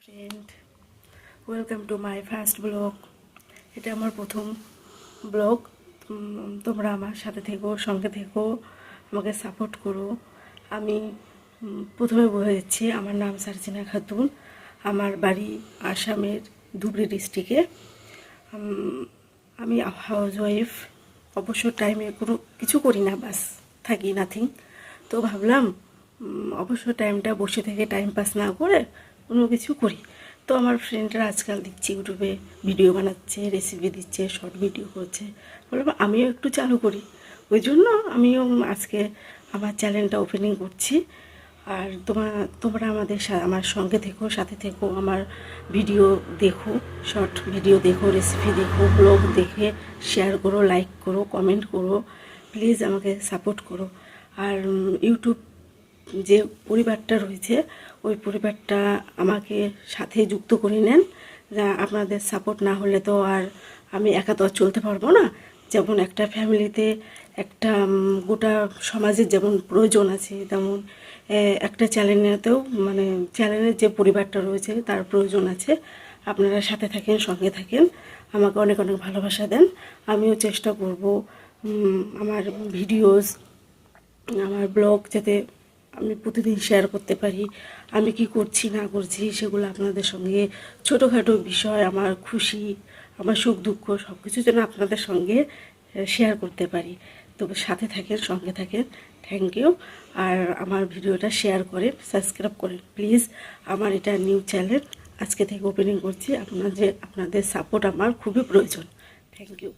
Friend, welcome to my first blog. এটা আমার প্রথম ব্লগ। তোমরা আমার সাথে থেকো, সঙ্গে থেকো, আমাকে সাপোর্ট করো। আমি প্রথমে বলে দিচ্ছি, আমার নাম সার্জিনা খাতুন। আমার বাড়ি আসামের ধুবড়ি ডিস্ট্রিক্টে। আমি হাউস ওয়াইফ। অবসর টাইমে কোনো কিছু করি না, বাস থাকি, নাথিং। তো ভাবলাম অবসর টাইমটা বসে থেকে টাইম পাস না করে কোনো কিছু করি। তো আমার ফ্রেন্ডরা আজকাল দেখছি ইউটিউবে ভিডিও বানাচ্ছে, রেসিপি দিচ্ছে, শর্ট ভিডিও করছে। বললাম আমিও একটু চালু করি। ওই জন্য আমিও আজকে আমার চ্যানেলটা ওপেনিং করছি। আর তোমরা আমার সঙ্গে থেকো, সাথে থেকো, আমার ভিডিও দেখো, শর্ট ভিডিও দেখো, রেসিপি দেখো, ব্লগ দেখে শেয়ার করো, লাইক করো, কমেন্ট করো, প্লিজ আমাকে সাপোর্ট করো। আর ইউটিউব যে পরিবারটা রয়েছে, ওই পরিবারটা আমাকে সাথে যুক্ত করে নেন। যা আপনাদের সাপোর্ট না হলে তো আর আমি একা তো আর চলতে পারবো না। যেমন একটা ফ্যামিলিতে, একটা গোটা সমাজের যেমন প্রয়োজন আছে, তেমন একটা চ্যানেলেতেও, মানে চ্যানেলের যে পরিবারটা রয়েছে তার প্রয়োজন আছে। আপনারা সাথে থাকেন, সঙ্গে থাকেন, আমাকে অনেক অনেক ভালোবাসা দেন। আমিও চেষ্টা করব আমার ভিডিওস, আমার ব্লগ যাতে আমি প্রতিদিন শেয়ার করতে পারি। আমি কি করছি না করছি সেগুলো আপনাদের সঙ্গে, ছোটোখাটো বিষয়, আমার খুশি, আমার সুখ দুঃখ সব কিছু যেন আপনাদের সঙ্গে শেয়ার করতে পারি। তো সাথে থাকেন, সঙ্গে থাকেন। Thank you. আর আমার ভিডিওটা শেয়ার করেন, সাবস্ক্রাইব করেন প্লিজ। আমার এটা নিউ চ্যানেল, আজকে থেকে ওপেনিং করছি। আপনাদের সাপোর্ট আমার খুবই প্রয়োজন। Thank you.